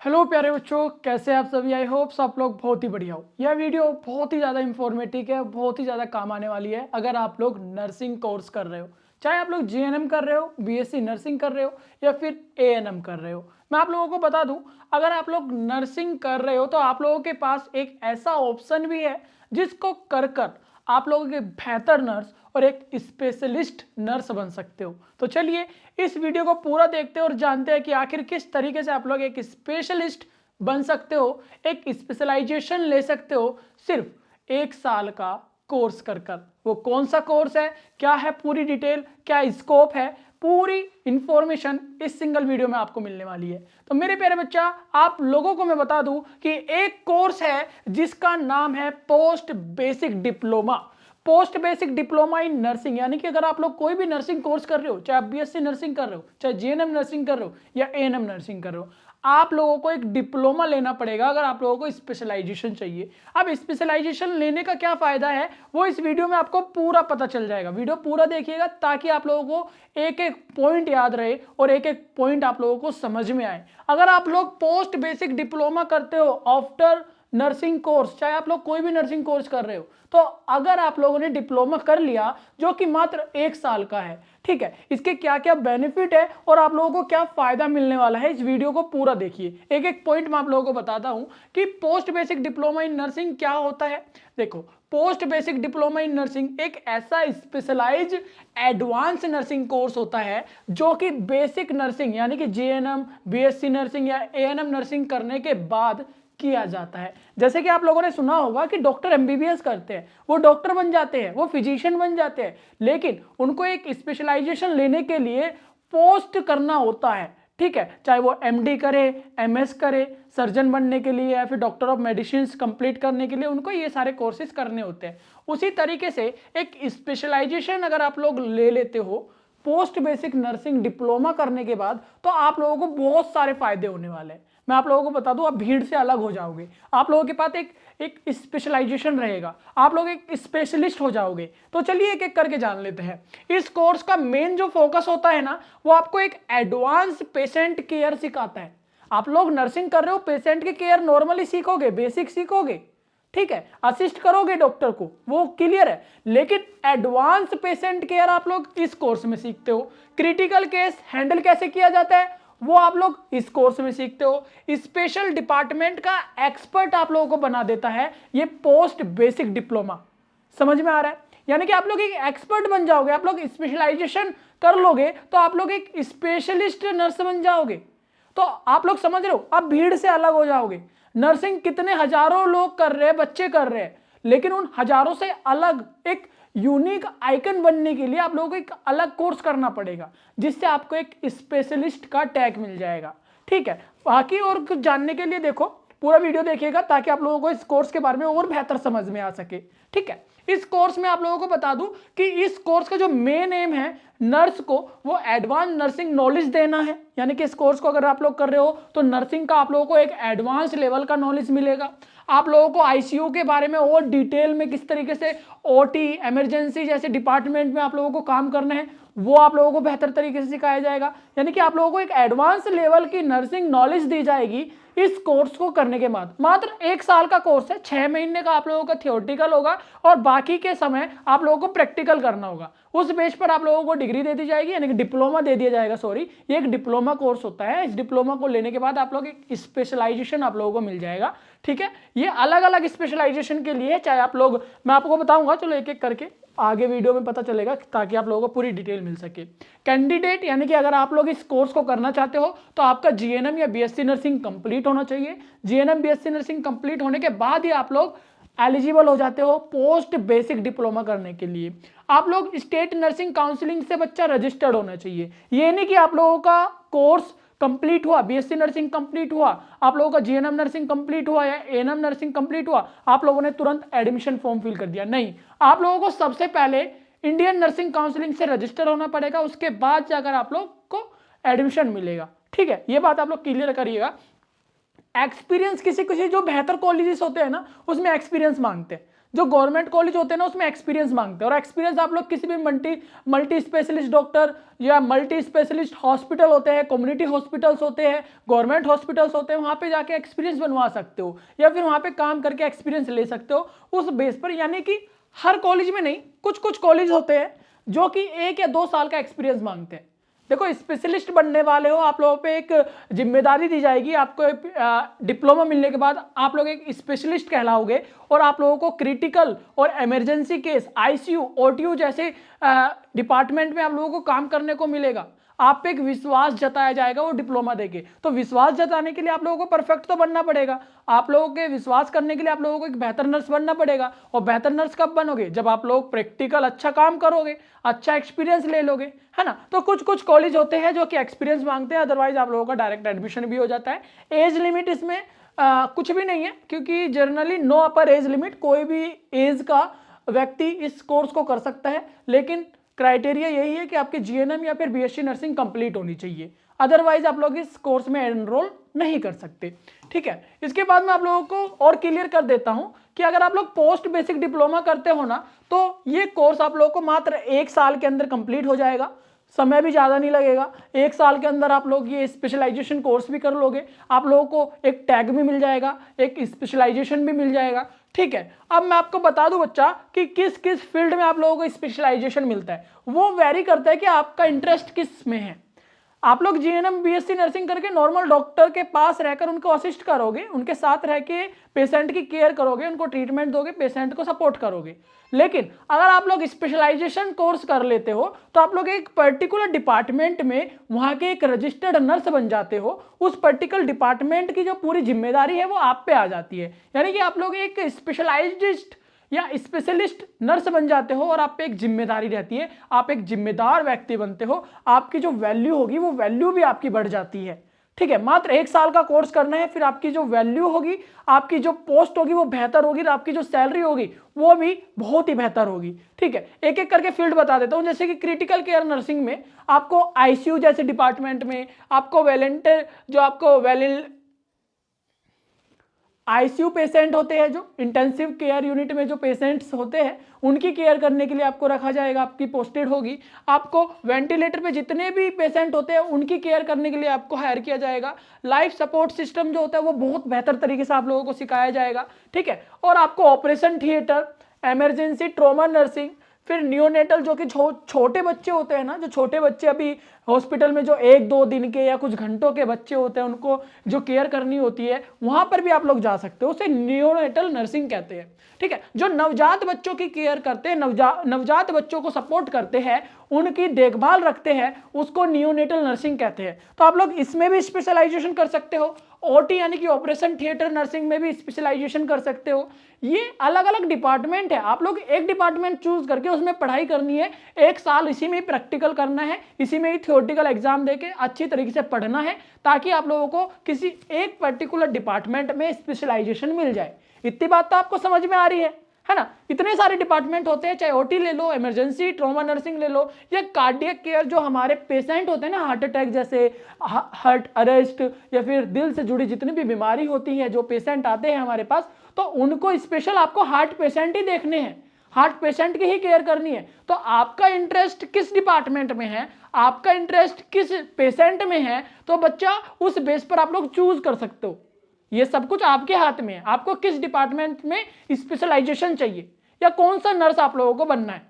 Hello प्यारे बच्चों, कैसे आप सभी। आई होप्स आप लोग बहुत ही बढ़िया हो। यह वीडियो बहुत ही ज़्यादा इंफॉर्मेटिव है, बहुत ही ज़्यादा काम आने वाली है अगर आप लोग नर्सिंग कोर्स कर रहे हो। चाहे आप लोग जीएनएम कर रहे हो, बीएससी नर्सिंग कर रहे हो या फिर एएनएम कर रहे हो। मैं आप लोगों को बता दूं, अगर आप लोग नर्सिंग कर रहे हो तो आप लोगों के पास एक ऐसा ऑप्शन भी है जिसको कर कर आप लोगों के बेहतर नर्स और एक स्पेशलिस्ट नर्स बन सकते हो। तो चलिए इस वीडियो को पूरा देखते हैं और जानते हैं कि आखिर किस तरीके से आप लोग एक स्पेशलिस्ट बन सकते हो, एक स्पेशलाइजेशन ले सकते हो सिर्फ 1 साल का कोर्स कर कर। वो कौन सा कोर्स है, क्या है पूरी डिटेल, क्या स्कोप है, पूरी इंफॉर्मेशन इस सिंगल वीडियो में आपको मिलने वाली है। तो मेरे प्यारे बच्चा, आप लोगों को मैं बता दूं कि एक कोर्स है जिसका नाम है post basic diploma. Post basic diploma in nursing, यानी कि अगर आप लोग कोई भी नर्सिंग कोर्स कर रहे हो, चाहे आप बीएससी नर्सिंग कर रहे हो, चाहे जीएनएम नर्सिंग कर रहे हो या एएनएम नर्सिंग कर रहे हो, आप लोगों को एक डिप्लोमा लेना पड़ेगा अगर आप लोगों को स्पेशलाइजेशन चाहिए। अब स्पेशलाइजेशन लेने का क्या फायदा है वो इस वीडियो में आपको पूरा पता चल जाएगा। वीडियो पूरा देखिएगा ताकि आप लोगों को एक एक पॉइंट याद रहे और एक एक पॉइंट आप लोगों को समझ में आए। अगर आप लोग पोस्ट बेसिक डिप्लोमा करते हो आफ्टर नर्सिंग कोर्स, चाहे आप लोग कोई भी नर्सिंग कोर्स कर रहे हो, तो अगर आप लोगों ने डिप्लोमा कर लिया जो कि मात्र 1 साल का है, ठीक है, इसके क्या क्या बेनिफिट है और आप लोगों को क्या फायदा मिलने वाला है, इस वीडियो को पूरा देखिए। एक एक पॉइंट मैं आप लोगों को बताता हूं कि post basic diploma in nursing क्या होता है। देखो, post basic diploma in nursing एक ऐसा स्पेशलाइज एडवांस नर्सिंग कोर्स होता है जो कि बेसिक नर्सिंग यानी कि जीएनएम, बीएससी नर्सिंग या एएनएम नर्सिंग करने के बाद किया जाता है। जैसे कि आप लोगों ने सुना होगा कि डॉक्टर एमबीबीएस करते हैं, वो डॉक्टर बन जाते हैं, वो फिजिशियन बन जाते हैं, लेकिन उनको एक स्पेशलाइजेशन लेने के लिए पोस्ट करना होता है। ठीक है, चाहे वो एमडी करे, एमएस करे, सर्जन बनने के लिए या फिर डॉक्टर ऑफ मेडिसिन कंप्लीट करने के लिए उनको ये सारे कोर्सेज करने होते हैं। उसी तरीके से एक स्पेशलाइजेशन अगर आप लोग ले लेते हो पोस्ट बेसिक नर्सिंग डिप्लोमा करने के बाद, तो आप लोगों को बहुत सारे फायदे होने वाले हैं। मैं आप लोगों को बता दूं, आप भीड़ से अलग हो जाओगे, आप लोगों के पास एक स्पेशलाइजेशन रहेगा, आप लोग एक स्पेशलिस्ट हो जाओगे। तो चलिए एक एक करके जान लेते हैं। इस कोर्स का मेन जो फोकस होता है ना, वो आपको एक एडवांस पेशेंट केयर सिखाता है। आप लोग नर्सिंग कर रहे हो, पेशेंट की केयर नॉर्मली सीखोगे, बेसिक सीखोगे, ठीक है, असिस्ट करोगे डॉक्टर को, वो क्लियर है, लेकिन एडवांस पेशेंट केयर आप लोग इस कोर्स में सीखते हो। क्रिटिकल केस हैंडल कैसे किया जाता है वो आप लोग इस कोर्स में सीखते हो। स्पेशल डिपार्टमेंट का एक्सपर्ट आप लोगों को बना देता है ये पोस्ट बेसिक डिप्लोमा। समझ में आ रहा है? यानी कि आप लोग एक एक्सपर्ट बन जाओगे, आप लोग स्पेशलाइजेशन कर लोगे तो आप लोग एक स्पेशलिस्ट नर्स बन जाओगे। तो आप लोग समझ रहे हो, आप भीड़ से अलग हो जाओगे। नर्सिंग कितने हजारों लोग कर रहे हैं, बच्चे कर रहे हैं, लेकिन उन हजारों से अलग एक यूनिक आइकन बनने के लिए आप लोगों को एक अलग कोर्स करना पड़ेगा, जिससे आपको एक स्पेशलिस्ट का टैग मिल जाएगा। ठीक है, बाकी और कुछ जानने के लिए देखो, पूरा वीडियो देखिएगा ताकि आप लोगों को इस कोर्स के बारे में और बेहतर समझ में आ सके। ठीक है, इस कोर्स में आप लोगों को बता दूं कि इस कोर्स का जो मेन एम है नर्स को वो एडवांस नर्सिंग नॉलेज देना है। यानी कि इस कोर्स को अगर आप लोग कर रहे हो तो नर्सिंग का आप लोगों को एक एडवांस लेवल का नॉलेज मिलेगा। आप लोगों को आईसीयू के बारे में और डिटेल में किस तरीके से ओटी, इमरजेंसी जैसे डिपार्टमेंट में आप लोगों को काम करना है वो आप लोगों को बेहतर तरीके से सिखाया जाएगा। यानी कि आप लोगों को एक एडवांस लेवल की नर्सिंग नॉलेज दी जाएगी इस कोर्स को करने के बाद। मात्र 1 साल का कोर्स है, 6 महीने का आप लोगों का थियोरटिकल होगा और बाकी के समय आप लोगों को प्रैक्टिकल करना होगा। उस बेस पर आप लोगों को डिग्री दे दी जाएगी, यानी कि डिप्लोमा दे दिया जाएगा। सॉरी, ये एक डिप्लोमा कोर्स होता है। इस डिप्लोमा को लेने के बाद आप लोग एक स्पेशलाइजेशन आप लोगों को मिल जाएगा। ठीक है, ये अलग अलग स्पेशलाइजेशन के लिए, चाहे आप लोग, मैं आपको बताऊंगा, चलो एक एक करके आगे वीडियो में पता चलेगा ताकि आप लोगों को पूरी डिटेल मिल सके। कैंडिडेट यानी कि अगर आप लोग इस कोर्स को करना चाहते हो तो आपका जीएनएम या बीएससी नर्सिंग कंप्लीट होना चाहिए। जीएनएम बीएससी नर्सिंग कंप्लीट होने के बाद ही आप लोग एलिजिबल हो जाते हो पोस्ट बेसिक डिप्लोमा करने के लिए। आप लोग स्टेट नर्सिंग काउंसिलिंग से बच्चा रजिस्टर्ड होना चाहिए। ये नहीं कि आप लोगों का कोर्स कंप्लीट हुआ, बीएससी नर्सिंग कंप्लीट हुआ, आप लोगों का जीएनएम नर्सिंग कंप्लीट हुआ या एएनएम नर्सिंग कंप्लीट हुआ, आप लोगों ने तुरंत एडमिशन फॉर्म फिल कर दिया। नहीं, आप लोगों को सबसे पहले इंडियन नर्सिंग काउंसिलिंग से रजिस्टर होना पड़ेगा, उसके बाद जाकर आप लोग को एडमिशन मिलेगा। ठीक है, ये बात आप लोग क्लियर करिएगा। एक्सपीरियंस किसी किसी जो बेहतर कॉलेजेस होते हैं ना उसमें एक्सपीरियंस मांगते हैं। जो गवर्नमेंट कॉलेज होते हैं ना उसमें एक्सपीरियंस मांगते हैं, और एक्सपीरियंस आप लोग किसी भी मल्टी स्पेशलिस्ट डॉक्टर या मल्टी स्पेशलिस्ट हॉस्पिटल होते हैं, कम्युनिटी हॉस्पिटल्स होते हैं, गवर्नमेंट हॉस्पिटल्स होते हैं, वहाँ पे जाके एक्सपीरियंस बनवा सकते हो या फिर वहाँ पे काम करके एक्सपीरियंस ले सकते हो उस बेस पर। यानी कि हर कॉलेज में नहीं, कुछ कुछ कॉलेज होते हैं जो कि 1 या 2 साल का एक्सपीरियंस मांगते हैं। देखो स्पेशलिस्ट बनने वाले हो, आप लोगों पे एक जिम्मेदारी दी जाएगी, आपको डिप्लोमा मिलने के बाद आप लोग एक स्पेशलिस्ट कहलाओगे और आप लोगों को क्रिटिकल और इमरजेंसी केस, आईसीयू, ओटीयू जैसे डिपार्टमेंट में आप लोगों को काम करने को मिलेगा। आप पे एक विश्वास जताया जाएगा वो डिप्लोमा देके। तो विश्वास जताने के लिए आप लोगों को परफेक्ट तो बनना पड़ेगा, आप लोगों के विश्वास करने के लिए आप लोगों को एक बेहतर नर्स बनना पड़ेगा। और बेहतर नर्स कब बनोगे? जब आप लोग प्रैक्टिकल अच्छा काम करोगे, अच्छा एक्सपीरियंस ले लोगे, है ना। तो कुछ कुछ कॉलेज होते हैं जो कि एक्सपीरियंस मांगते हैं, अदरवाइज आप लोगों का डायरेक्ट एडमिशन भी हो जाता है। एज लिमिट इसमें कुछ भी नहीं है, क्योंकि generally no upper age limit, कोई भी एज का व्यक्ति इस कोर्स को कर सकता है, लेकिन क्राइटेरिया यही है कि आपके जीएनएम या फिर बीएससी नर्सिंग कंप्लीट होनी चाहिए, अदरवाइज आप लोग इस कोर्स में एनरोल नहीं कर सकते। ठीक है, इसके बाद मैं आप लोगों को और क्लियर कर देता हूं कि अगर आप लोग पोस्ट बेसिक डिप्लोमा करते हो ना, तो ये कोर्स आप लोगों को मात्र 1 साल के अंदर कंप्लीट हो जाएगा, समय भी ज़्यादा नहीं लगेगा। 1 साल के अंदर आप लोग ये स्पेशलाइजेशन कोर्स भी कर लोगे, आप लोगों को एक टैग भी मिल जाएगा, एक स्पेशलाइजेशन भी मिल जाएगा। ठीक है, अब मैं आपको बता दूं बच्चा कि किस किस फील्ड में आप लोगों को स्पेशलाइजेशन मिलता है। वो वेरी करता है कि आपका इंटरेस्ट किस में है। आप लोग जीएनएम बीएससी नर्सिंग करके नॉर्मल डॉक्टर के पास रहकर उनको असिस्ट करोगे, उनके साथ रह के पेशेंट की केयर करोगे, उनको ट्रीटमेंट दोगे, पेशेंट को सपोर्ट करोगे। लेकिन अगर आप लोग स्पेशलाइजेशन कोर्स कर लेते हो तो आप लोग एक पर्टिकुलर डिपार्टमेंट में वहां के एक रजिस्टर्ड नर्स बन जाते हो। उस पर्टिकुलर डिपार्टमेंट की जो पूरी जिम्मेदारी है वो आप पे आ जाती है, यानी कि आप लोग एक स्पेशलाइज्ड या स्पेशलिस्ट नर्स बन जाते हो और आप पे एक जिम्मेदारी रहती है, आप एक जिम्मेदार व्यक्ति बनते हो, आपकी जो वैल्यू होगी वो वैल्यू भी आपकी बढ़ जाती है। ठीक है, मात्र 1 साल का कोर्स करना है, फिर आपकी जो वैल्यू होगी, आपकी जो पोस्ट होगी वो बेहतर होगी, और आपकी जो सैलरी होगी वो भी बहुत ही बेहतर होगी। ठीक है, एक एक करके फील्ड बता देता हूं। जैसे कि क्रिटिकल केयर नर्सिंग में आपको आईसीयू जैसे डिपार्टमेंट में आपको वॉलंटियर, जो आपको आईसीयू पेशेंट होते हैं, जो इंटेंसिव केयर यूनिट में जो पेशेंट्स होते हैं उनकी केयर करने के लिए आपको रखा जाएगा, आपकी पोस्टेड होगी। आपको वेंटिलेटर पे जितने भी पेशेंट होते हैं उनकी केयर करने के लिए आपको हायर किया जाएगा। लाइफ सपोर्ट सिस्टम जो होता है वो बहुत बेहतर तरीके से आप लोगों को सिखाया जाएगा। ठीक है, और आपको operation theatre, emergency trauma nursing, फिर नियोनेटल जो कि छोटे बच्चे होते हैं ना, जो छोटे बच्चे अभी हॉस्पिटल में जो 1-2 दिन के या कुछ घंटों के बच्चे होते हैं उनको जो केयर करनी होती है, वहां पर भी आप लोग जा सकते हो, उसे नियोनेटल नर्सिंग कहते हैं। ठीक है, जो नवजात बच्चों की केयर करते हैं, नवजात बच्चों को सपोर्ट करते हैं, उनकी देखभाल रखते हैं, उसको नियोनेटल नर्सिंग कहते हैं। तो आप लोग इसमें भी स्पेशलाइजेशन कर सकते हो। ओटी यानी कि ऑपरेशन थिएटर नर्सिंग में भी स्पेशलाइजेशन कर सकते हो। ये अलग अलग डिपार्टमेंट है, आप लोग एक डिपार्टमेंट चूज करके उसमें पढ़ाई करनी है, 1 साल इसी में ही प्रैक्टिकल करना है, इसी में ही थियोरेटिकल एग्जाम देके अच्छी तरीके से पढ़ना है, ताकि आप लोगों को किसी एक पर्टिकुलर डिपार्टमेंट में स्पेशलाइजेशन मिल जाए। इतनी बात तो आपको समझ में आ रही है ना। इतने सारे डिपार्टमेंट होते हैं, चाहे ओटी ले लो, इमरजेंसी ट्रॉमा नर्सिंग ले लो, या कार्डियक केयर, जो हमारे पेशेंट होते हैं ना, हार्ट अटैक जैसे, हार्ट अरेस्ट, या फिर दिल से जुड़ी जितनी भी बीमारी होती है, जो पेशेंट आते हैं हमारे पास, तो उनको स्पेशल आपको हार्ट पेशेंट ही देखने हैं, हार्ट पेशेंट की ही केयर करनी है। तो आपका इंटरेस्ट किस डिपार्टमेंट में है, आपका इंटरेस्ट किस पेशेंट में है, तो बच्चा उस बेस पर आप लोग चूज कर सकते हो। ये सब कुछ आपके हाथ में है, आपको किस डिपार्टमेंट में स्पेशलाइजेशन चाहिए या कौन सा नर्स आप लोगों को बनना है।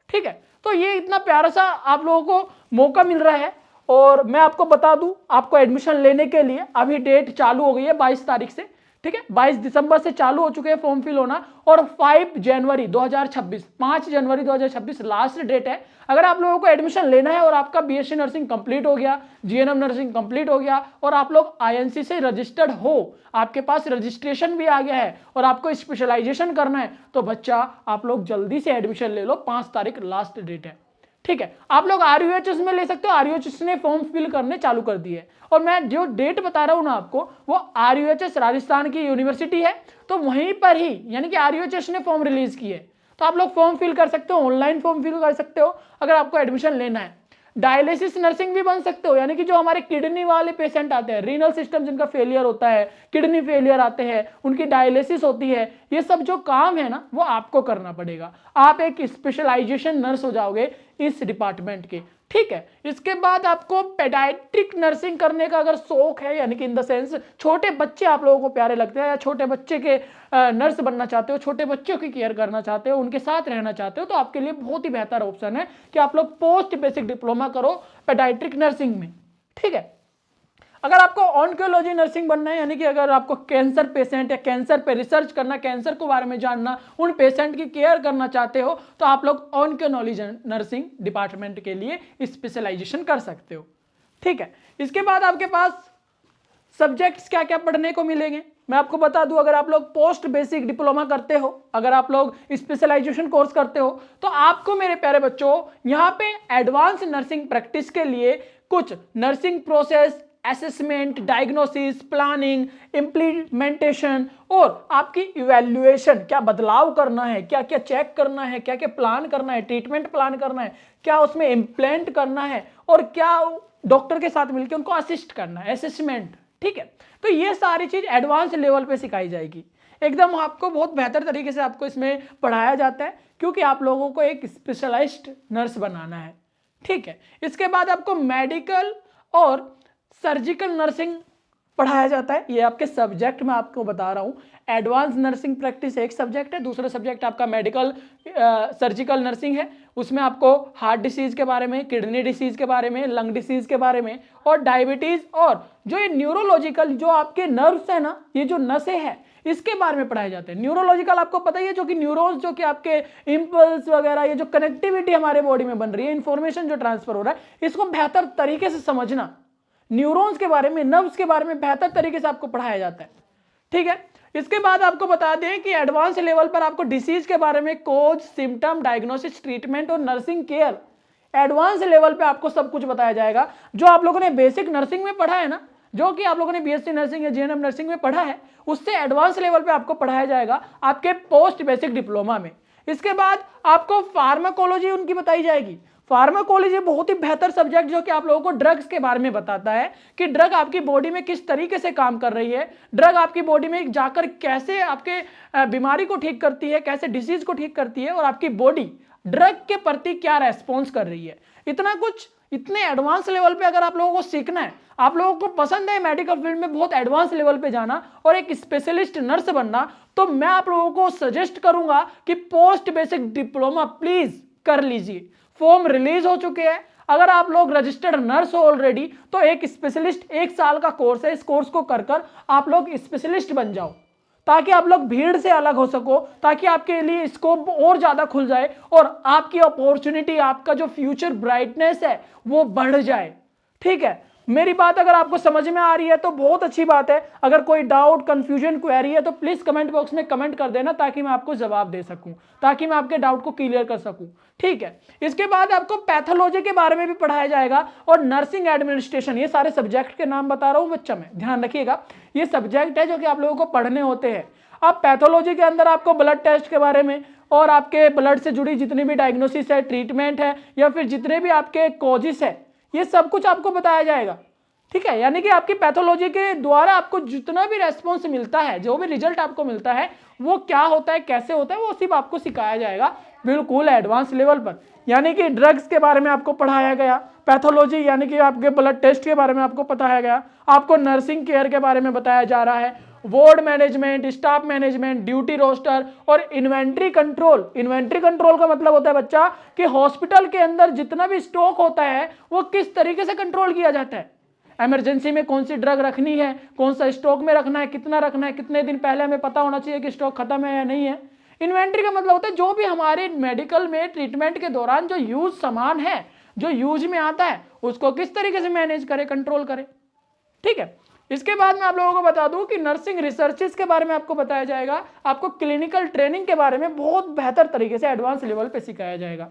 ठीक है, तो ये इतना प्यारा सा आप लोगों को मौका मिल रहा है। और मैं आपको बता दूं, आपको एडमिशन लेने के लिए अभी डेट चालू हो गई है 22 तारीख से। ठीक है, 22 दिसंबर से चालू हो चुके हैं फॉर्म फिल होना, और 5 जनवरी 2026 लास्ट डेट है। अगर आप लोगों को एडमिशन लेना है और आपका बीएससी नर्सिंग कंप्लीट हो गया, जीएनएम नर्सिंग कंप्लीट हो गया, और आप लोग आईएनसी से रजिस्टर्ड हो, आपके पास रजिस्ट्रेशन भी आ गया है, और आपको स्पेशलाइजेशन करना है, तो बच्चा आप लोग जल्दी से एडमिशन ले लो, 5 तारीख लास्ट डेट है। ठीक है, आप लोग आरयूएचएस में ले सकते हो, आरयूएचएस ने फॉर्म फिल करने चालू कर दिए। और मैं जो डेट बता रहा हूं ना आपको, वो आरयूएचएस राजस्थान की यूनिवर्सिटी है, तो वहीं पर ही, यानी कि आरयूएचएस ने फॉर्म रिलीज किए, तो आप लोग फॉर्म फिल कर सकते हो, ऑनलाइन फॉर्म फिल कर सकते हो अगर आपको एडमिशन लेना है। डायलिसिस नर्सिंग भी बन सकते हो, यानी कि जो हमारे किडनी वाले पेशेंट आते हैं, रीनल सिस्टम जिनका फेलियर होता है, किडनी फेलियर आते हैं, उनकी डायलिसिस होती है, ये सब जो काम है ना वो आपको करना पड़ेगा। आप एक स्पेशलाइजेशन नर्स हो जाओगे इस डिपार्टमेंट के, ठीक है। इसके बाद आपको पेडाइट्रिक नर्सिंग करने का अगर शौक है, यानी कि इन द सेंस छोटे बच्चे आप लोगों को प्यारे लगते हैं, या छोटे बच्चे के नर्स बनना चाहते हो, छोटे बच्चों की केयर करना चाहते हो, उनके साथ रहना चाहते हो, तो आपके लिए बहुत ही बेहतर ऑप्शन है कि आप लोग पोस्ट बेसिक डिप्लोमा करो पेडाइट्रिक नर्सिंग में, ठीक है। अगर आपको ऑन्कोलॉजी नर्सिंग बनना है, यानी कि अगर आपको कैंसर पेशेंट या कैंसर पे रिसर्च करना, कैंसर के बारे में जानना, उन पेशेंट की केयर करना चाहते हो, तो आप लोग ऑन्कोलॉजी नर्सिंग डिपार्टमेंट के लिए स्पेशलाइजेशन कर सकते हो, ठीक है। इसके बाद आपके पास सब्जेक्ट्स क्या क्या पढ़ने को मिलेंगे मैं आपको बता दूं। अगर आप लोग पोस्ट बेसिक डिप्लोमा करते हो, अगर आप लोग स्पेशलाइजेशन कोर्स करते हो, तो आपको मेरे प्यारे बच्चों यहाँ पे एडवांस नर्सिंग प्रैक्टिस के लिए कुछ nursing process, assessment, diagnosis, planning, implementation और आपकी इवैल्यूएशन, क्या बदलाव करना है, क्या क्या चेक करना है, क्या क्या प्लान करना है, ट्रीटमेंट प्लान करना है, क्या उसमें इम्प्लांट करना है, और क्या डॉक्टर के साथ मिलकर उनको असिस्ट करना है, असेसमेंट, ठीक है। तो ये सारी चीज एडवांस लेवल पे सिखाई जाएगी, एकदम आपको बहुत बेहतर तरीके से आपको इसमें पढ़ाया जाता है, क्योंकि आप लोगों को एक स्पेशलाइज्ड नर्स बनाना है, ठीक है। इसके बाद आपको मेडिकल और सर्जिकल नर्सिंग पढ़ाया जाता है। ये आपके सब्जेक्ट मैं आपको बता रहा हूँ। एडवांस नर्सिंग प्रैक्टिस एक सब्जेक्ट है, दूसरा सब्जेक्ट आपका मेडिकल सर्जिकल नर्सिंग है। उसमें आपको हार्ट डिसीज के बारे में, किडनी डिसीज के बारे में, लंग डिसीज के बारे में, और डायबिटीज, और जो ये न्यूरोलॉजिकल जो आपके नर्व्स है ना, ये जो नसें हैं, इसके बारे में पढ़ाए जाते हैं। न्यूरोलॉजिकल आपको पता ही है, जो कि न्यूरॉन्स, जो कि आपके इंपल्स वगैरह, ये जो कनेक्टिविटी हमारे बॉडी में बन रही है, इंफॉर्मेशन जो ट्रांसफर हो रहा है, इसको बेहतर तरीके से समझना, न्यूरॉन्स के बारे में, नर्व्स के बारे में बेहतर तरीके से आपको पढ़ाया जाता है, ठीक है। इसके बाद आपको बता दें कि एडवांस लेवल पर आपको डिसीज के बारे में कोज, सिम्टम, डायग्नोसिस, ट्रीटमेंट और नर्सिंग केयर, एडवांस लेवल पे आपको सब कुछ बताया जाएगा। जो आप लोगों ने बेसिक नर्सिंग में पढ़ा है ना, जो कि आप लोगों ने बीएससी नर्सिंग या जीएनएम नर्सिंग में पढ़ा है, उससे एडवांस लेवल पे आपको पढ़ाया जाएगा आपके पोस्ट बेसिक डिप्लोमा में। इसके बाद आपको फार्माकोलॉजी उनकी बताई जाएगी। फार्माकोलॉजी बहुत ही बेहतर सब्जेक्ट, जो कि आप लोगों को ड्रग्स के बारे में बताता है कि ड्रग आपकी बॉडी में किस तरीके से काम कर रही है, ड्रग आपकी बॉडी में जाकर कैसे आपके बीमारी को ठीक करती है, कैसे डिसीज को ठीक करती है, और आपकी बॉडी ड्रग के प्रति क्या रेस्पॉन्स कर रही है। इतना कुछ इतने एडवांस लेवल पे अगर आप लोगों को सीखना है, आप लोगों को पसंद है मेडिकल फील्ड में बहुत एडवांस लेवल पे जाना और एक स्पेशलिस्ट नर्स बनना, तो मैं आप लोगों को सजेस्ट करूंगा कि पोस्ट बेसिक डिप्लोमा प्लीज कर लीजिए। फॉर्म रिलीज हो चुके हैं। अगर आप लोग रजिस्टर्ड नर्स हो ऑलरेडी, तो एक स्पेशलिस्ट 1 साल का कोर्स है, इस कोर्स को कर आप लोग स्पेशलिस्ट बन जाओ, ताकि आप लोग भीड़ से अलग हो सको, ताकि आपके लिए स्कोप और ज्यादा खुल जाए और आपकी अपॉर्चुनिटी, आपका जो फ्यूचर ब्राइटनेस है वो बढ़ जाए, ठीक है। मेरी बात अगर आपको समझ में आ रही है तो बहुत अच्छी बात है। अगर कोई डाउट, कंफ्यूजन, क्वेरी है तो प्लीज कमेंट बॉक्स में कमेंट कर देना, ताकि मैं आपको जवाब दे सकूं, ताकि मैं आपके डाउट को क्लियर कर सकूं, ठीक है। इसके बाद आपको पैथोलॉजी के बारे में भी पढ़ाया जाएगा और नर्सिंग एडमिनिस्ट्रेशन। ये सारे सब्जेक्ट के नाम बता रहा हूं बच्चा, मैं ध्यान रखिएगा, ये सब्जेक्ट है जो कि आप लोगों को पढ़ने होते हैं। अब पैथोलॉजी के अंदर आपको ब्लड टेस्ट के बारे में और आपके ब्लड से जुड़ी जितनी भी डायग्नोसिस है, ट्रीटमेंट है, या फिर जितने भी आपके कॉजेस है, ये सब कुछ आपको बताया जाएगा, ठीक है। यानी कि आपकी पैथोलॉजी के द्वारा आपको जितना भी रेस्पॉन्स मिलता है, जो भी रिजल्ट आपको मिलता है, वो क्या होता है, कैसे होता है, वो सिर्फ आपको सिखाया जाएगा बिल्कुल एडवांस लेवल पर। यानी कि ड्रग्स के बारे में आपको पढ़ाया गया, पैथोलॉजी यानी कि आपके ब्लड टेस्ट के बारे में आपको बताया गया, आपको नर्सिंग केयर के बारे में बताया जा रहा है, ward management, staff management, duty roster और इन्वेंट्री कंट्रोल। इन्वेंट्री कंट्रोल का मतलब होता है बच्चा कि हॉस्पिटल के अंदर जितना भी स्टॉक होता है वो किस तरीके से कंट्रोल किया जाता है। इमरजेंसी में कौन सी ड्रग रखनी है, कौन सा स्टॉक में रखना है, कितना रखना है, कितने दिन पहले हमें पता होना चाहिए कि स्टॉक खत्म है या नहीं है। इन्वेंट्री का मतलब होता है जो भी हमारे मेडिकल में ट्रीटमेंट के दौरान जो यूज सामान है, जो यूज में आता है, उसको किस तरीके से मैनेज करे, कंट्रोल करे, ठीक है। इसके बाद मैं आप लोगों को बता दूं कि नर्सिंग रिसर्चेस के बारे में आपको बताया जाएगा। आपको क्लिनिकल ट्रेनिंग के बारे में बहुत बेहतर तरीके से एडवांस लेवल पे सिखाया जाएगा।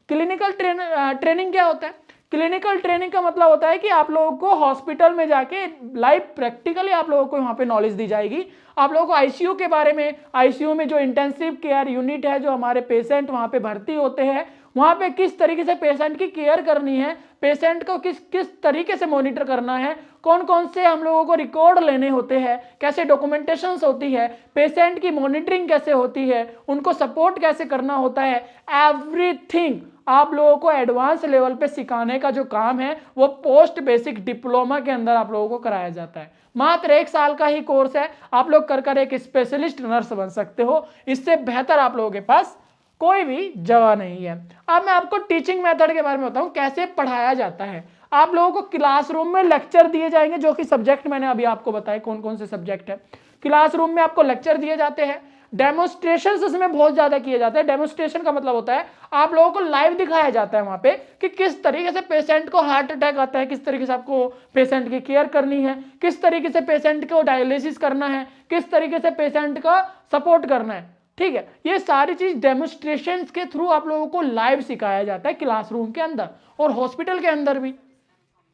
क्लिनिकल ट्रेनिंग क्या होता है? क्लिनिकल ट्रेनिंग का मतलब होता है कि आप लोगों को हॉस्पिटल में जाके लाइव प्रैक्टिकली आप लोगों को वहाँ पे नॉलेज दी जाएगी। आप लोगों को आईसीयू के बारे में, आईसीयू में जो इंटेंसिव केयर यूनिट है, जो हमारे पेशेंट वहाँ पे भर्ती होते हैं, वहां पे किस तरीके से पेशेंट की केयर करनी है, पेशेंट को किस किस तरीके से मॉनिटर करना है, कौन कौन से हम लोगों को रिकॉर्ड लेने होते हैं, कैसे डॉक्यूमेंटेशंस होती है, पेशेंट की मॉनिटरिंग कैसे होती है, उनको सपोर्ट कैसे करना होता है, एवरीथिंग आप लोगों को एडवांस लेवल पे सिखाने का जो काम है वो पोस्ट बेसिक डिप्लोमा के अंदर आप लोगों को कराया जाता है। मात्र 1 साल का ही कोर्स है, आप लोग कर कर एक स्पेशलिस्ट नर्स बन सकते हो। इससे बेहतर आप लोगों के पास कोई भी जगह नहीं है। अब मैं आपको टीचिंग मेथड के बारे में बताऊं, कैसे पढ़ाया जाता है। आप लोगों को क्लासरूम में लेक्चर दिए जाएंगे, जो कि सब्जेक्ट मैंने अभी आपको बताए कौन कौन से सब्जेक्ट है। क्लासरूम में आपको लेक्चर दिए जाते हैं, डेमोन्स्ट्रेशन इसमें बहुत ज्यादा किए जाते हैं। डेमोन्स्ट्रेशन का मतलब होता है आप लोगों को लाइव दिखाया जाता है वहां पे कि किस तरीके से पेशेंट को हार्ट अटैक आता है, किस तरीके से आपको पेशेंट की केयर करनी है, किस तरीके से पेशेंट को डायलिसिस करना है, किस तरीके से पेशेंट का सपोर्ट करना है। ठीक है, ये सारी चीज डेमोन्स्ट्रेशन के थ्रू आप लोगों को लाइव सिखाया जाता है क्लासरूम के अंदर और हॉस्पिटल के अंदर भी।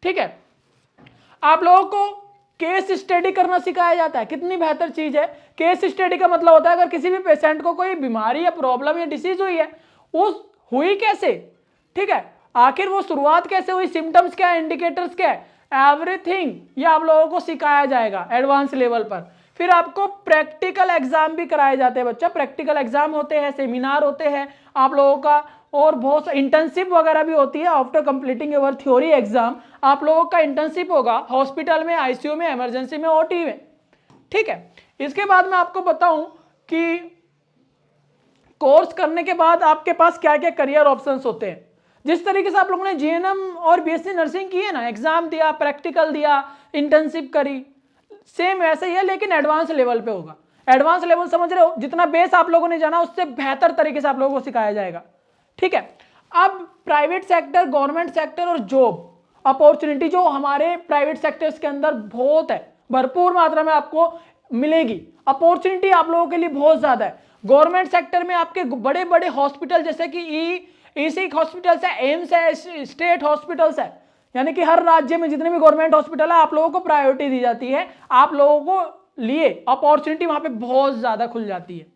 ठीक है, आप लोगों को केस स्टडी करना सिखाया जाता है। कितनी बेहतर चीज है। केस स्टडी का मतलब होता है अगर किसी भी पेशेंट को कोई बीमारी या प्रॉब्लम या डिसीज हुई है, उस हुई कैसे, ठीक है, आखिर वो शुरुआत कैसे हुई, सिम्टम्स क्या है, इंडिकेटर्स क्या है, एवरीथिंग ये आप लोगों को सिखाया जाएगा एडवांस लेवल पर। फिर आपको प्रैक्टिकल एग्जाम भी कराए जाते हैं बच्चा। प्रैक्टिकल एग्जाम होते हैं, सेमिनार होते हैं आप लोगों का, और बहुत इंटर्नशिप वगैरह भी होती है। After completing your theory exam आप लोगों का इंटर्नशिप होगा हॉस्पिटल में, आईसीयू में, इमरजेंसी में, ओटी में। ठीक है, इसके बाद मैं आपको बताऊं कि कोर्स करने के बाद आपके पास क्या क्या करियर ऑप्शंस होते हैं। जिस तरीके से आप लोगों ने जीएनएम और बीएससी नर्सिंग की है ना, एग्जाम दिया, प्रैक्टिकल दिया, इंटर्नशिप करी, सेम वैसे ही है लेकिन एडवांस लेवल पे होगा। एडवांस लेवल समझ रहे हो, जितना बेस आप लोगों ने जाना उससे बेहतर तरीके से आप लोगों को सिखाया जाएगा। ठीक है, अब प्राइवेट सेक्टर, गवर्नमेंट सेक्टर और जॉब अपॉर्चुनिटी जो हमारे प्राइवेट सेक्टर्स के अंदर बहुत है, भरपूर मात्रा में आपको मिलेगी। अपॉर्चुनिटी आप लोगों के लिए बहुत ज्यादा है। गवर्नमेंट सेक्टर में आपके बड़े बड़े हॉस्पिटल जैसे कि ईसी हॉस्पिटल्स है, एम्स है, स्टेट हॉस्पिटल्स है, यानी कि हर राज्य में जितने भी गवर्नमेंट हॉस्पिटल है आप लोगों को प्रायोरिटी दी जाती है। आप लोगों को लिए अपॉर्चुनिटी वहां पे बहुत ज्यादा खुल जाती है।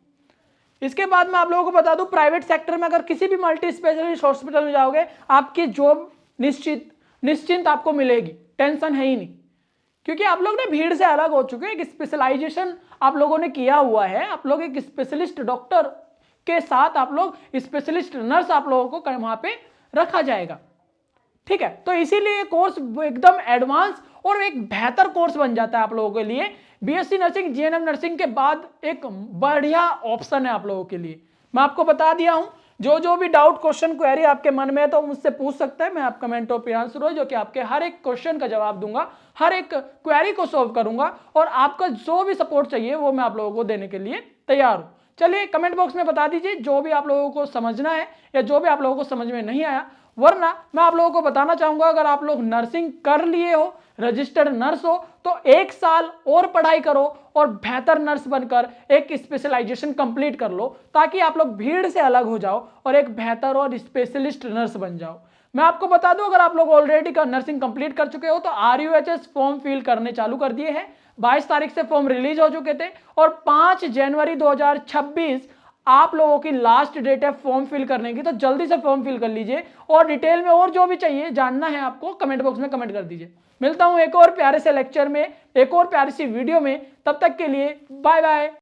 इसके बाद मैं आप लोगों को बता दूं, प्राइवेट सेक्टर में अगर किसी भी मल्टी स्पेशलिस्ट हॉस्पिटल में जाओगे आपकी जॉब निश्चिंत आपको मिलेगी, टेंशन है ही नहीं। क्योंकि आप लोग ने भीड़ से अलग हो चुके हैं, एक स्पेशलाइजेशन आप लोगों ने किया हुआ है। आप लोग एक स्पेशलिस्ट डॉक्टर के साथ आप लोग स्पेशलिस्ट नर्स आप लोगों को वहां पे रखा जाएगा। ठीक है, तो इसीलिए कोर्स एकदम एडवांस और एक बेहतर कोर्स बन जाता है आप लोगों के लिए। बीएससी नर्सिंग, जीएनएम नर्सिंग के बाद एक बढ़िया ऑप्शन है आप लोगों के लिए। मैं आपको बता दिया हूं, जो भी डाउट, क्वेश्चन, क्वेरी आपके मन में है तो मुझसे पूछ सकते हैं। मैं आप कमेंट और प्रियांशु रोय जो कि आपके हर एक क्वेश्चन का जवाब दूंगा, हर एक क्वेरी को सॉल्व करूंगा और आपका जो भी सपोर्ट चाहिए वो मैं आप लोगों को देने के लिए तैयार हूं। चलिए कमेंट बॉक्स में बता दीजिए जो भी आप लोगों को समझना है या जो भी आप लोगों को समझ में नहीं आया। वरना मैं आप लोगों को बताना चाहूंगा, अगर आप लोग नर्सिंग कर लिए हो, रजिस्टर्ड नर्स हो, तो 1 साल और पढ़ाई करो और बेहतर नर्स बनकर एक स्पेशलाइजेशन कंप्लीट कर लो, ताकि आप लोग भीड़ से अलग हो जाओ और एक बेहतर और स्पेशलिस्ट नर्स बन जाओ। मैं आपको बता दूं, अगर आप लोग ऑलरेडी नर्सिंग कंप्लीट कर चुके हो तो RUHS फॉर्म फिल करने चालू कर दिए हैं। 22 तारीख से फॉर्म रिलीज हो चुके थे और 5 जनवरी 2026 आप लोगों की लास्ट डेट है फॉर्म फिल करने की। तो जल्दी से फॉर्म फिल कर लीजिए और डिटेल में और जो भी चाहिए जानना है आपको कमेंट बॉक्स में कमेंट कर दीजिए। मिलता हूं एक और प्यारे से लेक्चर में, एक और प्यारी सी वीडियो में। तब तक के लिए बाय बाय।